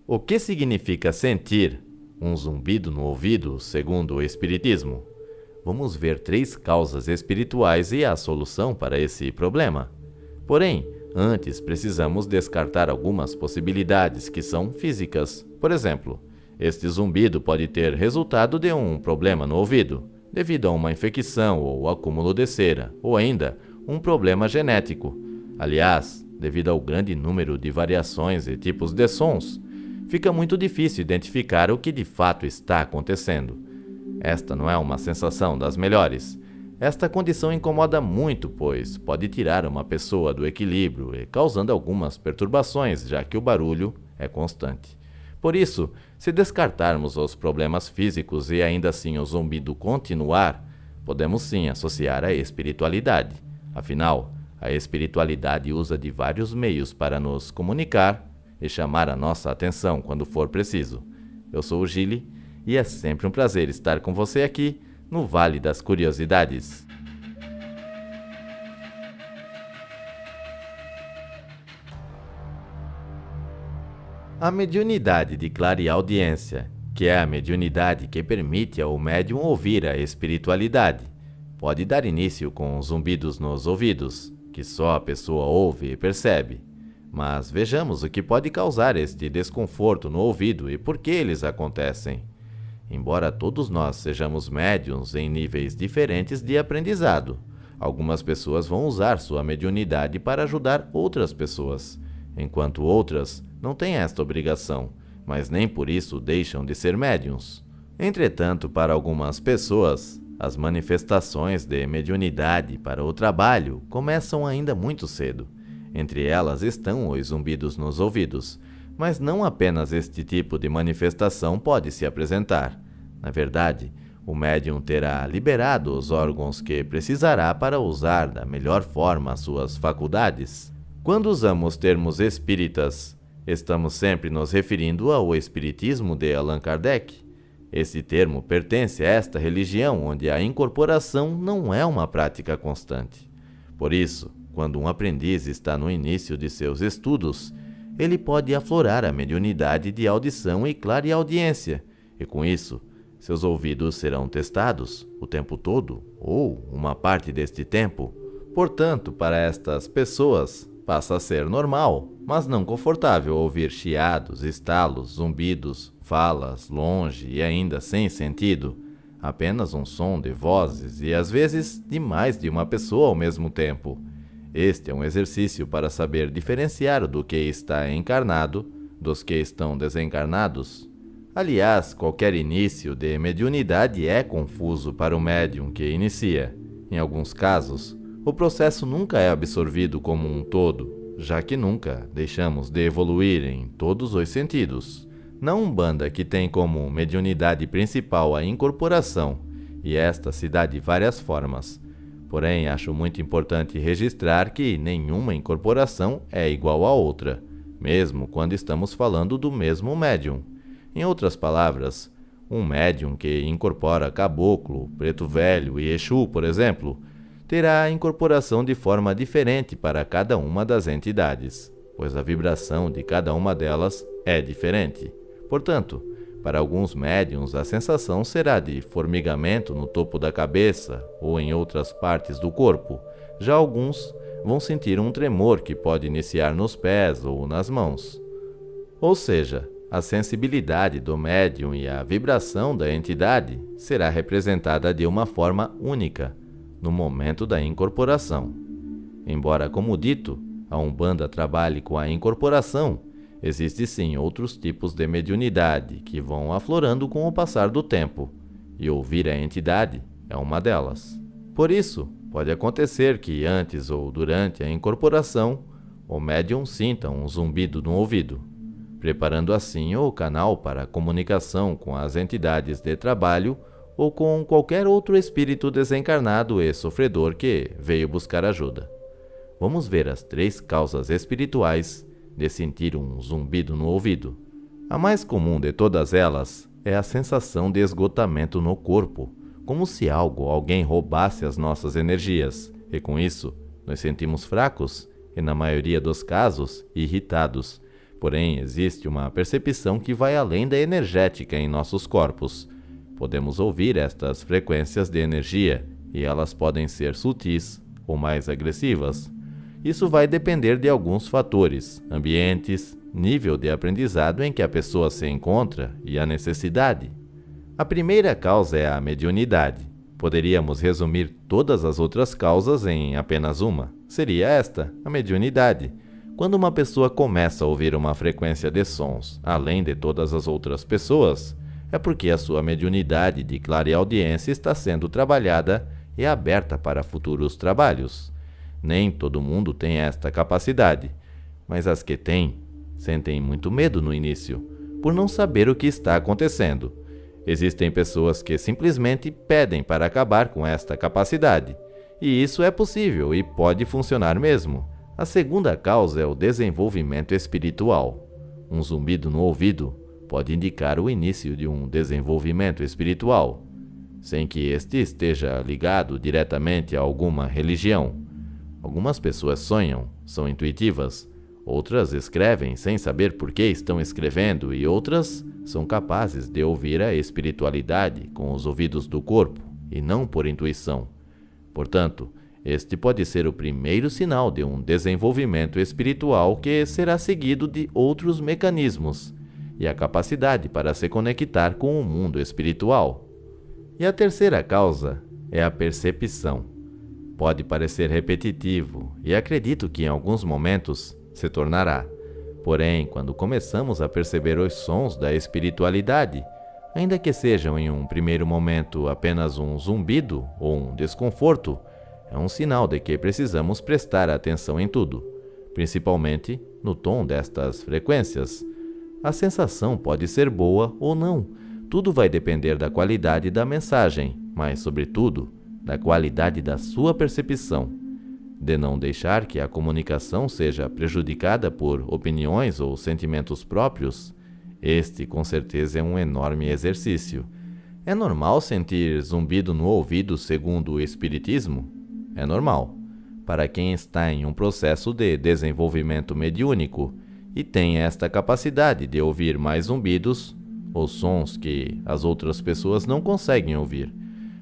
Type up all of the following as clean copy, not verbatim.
O que significa sentir um zumbido no ouvido, segundo o Espiritismo? Vamos ver 3 causas espirituais e a solução para esse problema. Porém, antes precisamos descartar algumas possibilidades que são físicas. Por exemplo, este zumbido pode ter resultado de um problema no ouvido, devido a uma infecção ou acúmulo de cera, ou ainda um problema genético. Aliás, devido ao grande número de variações e tipos de sons, fica muito difícil identificar o que de fato está acontecendo. Esta não é uma sensação das melhores. Esta condição incomoda muito, pois pode tirar uma pessoa do equilíbrio e causando algumas perturbações, já que o barulho é constante. Por isso, se descartarmos os problemas físicos e ainda assim o zumbido continuar, podemos sim associar a espiritualidade. Afinal, a espiritualidade usa de vários meios para nos comunicar e chamar a nossa atenção quando for preciso. Eu sou o Gili e é sempre um prazer estar com você aqui no Vale das Curiosidades. A mediunidade de clareaudiência, que é a mediunidade que permite ao médium ouvir a espiritualidade, pode dar início com zumbidos nos ouvidos, que só a pessoa ouve e percebe. Mas vejamos o que pode causar este desconforto no ouvido e por que eles acontecem. Embora todos nós sejamos médiuns em níveis diferentes de aprendizado, algumas pessoas vão usar sua mediunidade para ajudar outras pessoas, enquanto outras não têm esta obrigação, mas nem por isso deixam de ser médiuns. Entretanto, para algumas pessoas, as manifestações de mediunidade para o trabalho começam ainda muito cedo. Entre elas estão os zumbidos nos ouvidos, mas não apenas este tipo de manifestação pode se apresentar. Na verdade, o médium terá liberado os órgãos que precisará para usar da melhor forma as suas faculdades. Quando usamos termos espíritas, estamos sempre nos referindo ao Espiritismo de Allan Kardec. Esse termo pertence a esta religião onde a incorporação não é uma prática constante. Por isso, quando um aprendiz está no início de seus estudos, ele pode aflorar a mediunidade de audição e clareaudiência, e com isso, seus ouvidos serão testados o tempo todo, ou uma parte deste tempo. Portanto, para estas pessoas, passa a ser normal, mas não confortável ouvir chiados, estalos, zumbidos, falas longe e ainda sem sentido, apenas um som de vozes e às vezes de mais de uma pessoa ao mesmo tempo. Este é um exercício para saber diferenciar do que está encarnado dos que estão desencarnados. Aliás, qualquer início de mediunidade é confuso para o médium que inicia. Em alguns casos, o processo nunca é absorvido como um todo, já que nunca deixamos de evoluir em todos os sentidos. Na Umbanda, que tem como mediunidade principal a incorporação, e esta se dá de várias formas. Porém, acho muito importante registrar que nenhuma incorporação é igual à outra, mesmo quando estamos falando do mesmo médium. Em outras palavras, um médium que incorpora caboclo, preto velho e exu, por exemplo, terá a incorporação de forma diferente para cada uma das entidades, pois a vibração de cada uma delas é diferente. Portanto, para alguns médiuns a sensação será de formigamento no topo da cabeça ou em outras partes do corpo. Já alguns vão sentir um tremor que pode iniciar nos pés ou nas mãos. Ou seja, a sensibilidade do médium e a vibração da entidade será representada de uma forma única no momento da incorporação. Embora, como dito, a Umbanda trabalhe com a incorporação, existem sim outros tipos de mediunidade que vão aflorando com o passar do tempo, e ouvir a entidade é uma delas. Por isso, pode acontecer que antes ou durante a incorporação, o médium sinta um zumbido no ouvido, preparando assim o canal para a comunicação com as entidades de trabalho ou com qualquer outro espírito desencarnado e sofredor que veio buscar ajuda. Vamos ver as 3 causas espirituais de sentir um zumbido no ouvido. A mais comum de todas elas é a sensação de esgotamento no corpo, como se algo ou alguém roubasse as nossas energias, e com isso nos sentimos fracos e, na maioria dos casos, irritados, Porém, existe uma percepção que vai além da energética em nossos corpos. Podemos ouvir estas frequências de energia e elas podem ser sutis ou mais agressivas. Isso vai depender de alguns fatores, ambientes, nível de aprendizado em que a pessoa se encontra e a necessidade. A primeira causa é a mediunidade. Poderíamos resumir todas as outras causas em apenas uma. Seria esta, a mediunidade. Quando uma pessoa começa a ouvir uma frequência de sons, além de todas as outras pessoas, é porque a sua mediunidade de clareaudiência está sendo trabalhada e aberta para futuros trabalhos. Nem todo mundo tem esta capacidade, mas as que têm, sentem muito medo no início, por não saber o que está acontecendo. Existem pessoas que simplesmente pedem para acabar com esta capacidade, e isso é possível e pode funcionar mesmo. A segunda causa é o desenvolvimento espiritual. Um zumbido no ouvido pode indicar o início de um desenvolvimento espiritual, sem que este esteja ligado diretamente a alguma religião. Algumas pessoas sonham, são intuitivas, outras escrevem sem saber por que estão escrevendo e outras são capazes de ouvir a espiritualidade com os ouvidos do corpo e não por intuição. Portanto, este pode ser o primeiro sinal de um desenvolvimento espiritual que será seguido de outros mecanismos e a capacidade para se conectar com o mundo espiritual. E a terceira causa é a percepção. Pode parecer repetitivo e acredito que em alguns momentos se tornará. Porém, quando começamos a perceber os sons da espiritualidade, ainda que sejam em um primeiro momento apenas um zumbido ou um desconforto, é um sinal de que precisamos prestar atenção em tudo, principalmente no tom destas frequências. A sensação pode ser boa ou não, tudo vai depender da qualidade da mensagem, mas, sobretudo, da qualidade da sua percepção. De não deixar que a comunicação seja prejudicada por opiniões ou sentimentos próprios, este com certeza é um enorme exercício. É normal sentir zumbido no ouvido segundo o Espiritismo? É normal, para quem está em um processo de desenvolvimento mediúnico e tem esta capacidade de ouvir mais zumbidos ou sons que as outras pessoas não conseguem ouvir.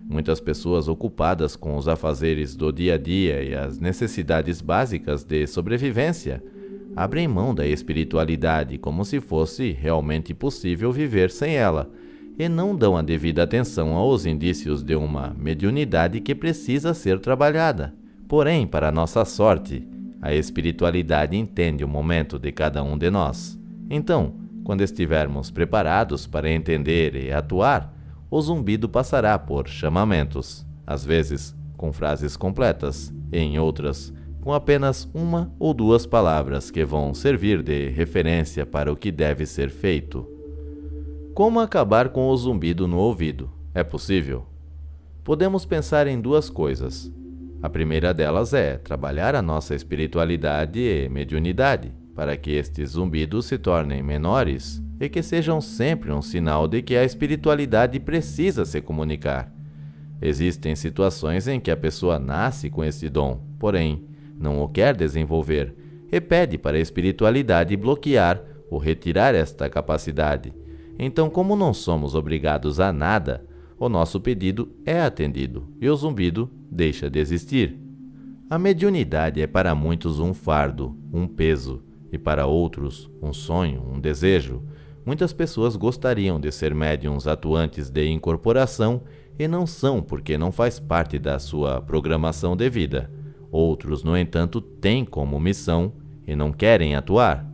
Muitas pessoas ocupadas com os afazeres do dia a dia e as necessidades básicas de sobrevivência abrem mão da espiritualidade como se fosse realmente possível viver sem ela e não dão a devida atenção aos indícios de uma mediunidade que precisa ser trabalhada. Porém, para nossa sorte, a espiritualidade entende o momento de cada um de nós. Então, quando estivermos preparados para entender e atuar, o zumbido passará por chamamentos, às vezes com frases completas, e em outras com apenas uma ou duas palavras que vão servir de referência para o que deve ser feito. Como acabar com o zumbido no ouvido? É possível? Podemos pensar em duas coisas. A primeira delas é trabalhar a nossa espiritualidade e mediunidade, para que estes zumbidos se tornem menores e que sejam sempre um sinal de que a espiritualidade precisa se comunicar. Existem situações em que a pessoa nasce com esse dom, porém, não o quer desenvolver e pede para a espiritualidade bloquear ou retirar esta capacidade. Então, como não somos obrigados a nada, o nosso pedido é atendido e o zumbido deixa de existir. A mediunidade é para muitos um fardo, um peso, e para outros um sonho, um desejo. Muitas pessoas gostariam de ser médiuns atuantes de incorporação e não são porque não faz parte da sua programação de vida. Outros, no entanto, têm como missão e não querem atuar.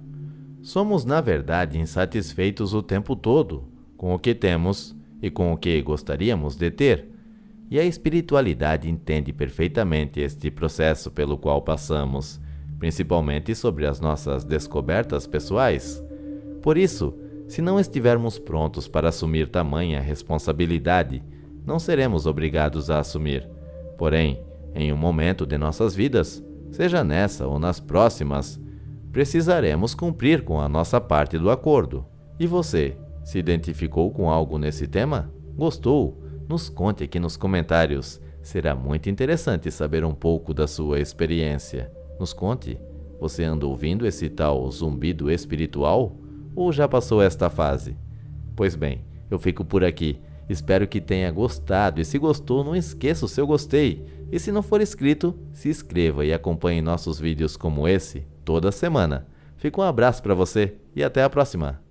Somos, na verdade, insatisfeitos o tempo todo com o que temos e com o que gostaríamos de ter. E a espiritualidade entende perfeitamente este processo pelo qual passamos, principalmente sobre as nossas descobertas pessoais. Por isso, se não estivermos prontos para assumir tamanha responsabilidade, não seremos obrigados a assumir. Porém, em um momento de nossas vidas, seja nessa ou nas próximas, precisaremos cumprir com a nossa parte do acordo. E você, se identificou com algo nesse tema? Gostou? Nos conte aqui nos comentários. Será muito interessante saber um pouco da sua experiência. Nos conte. Você anda ouvindo esse tal zumbido espiritual? Ou já passou esta fase? Pois bem, eu fico por aqui. Espero que tenha gostado e se gostou, não esqueça o seu gostei. E se não for inscrito, se inscreva e acompanhe nossos vídeos como esse toda semana. Fica um abraço para você e até a próxima!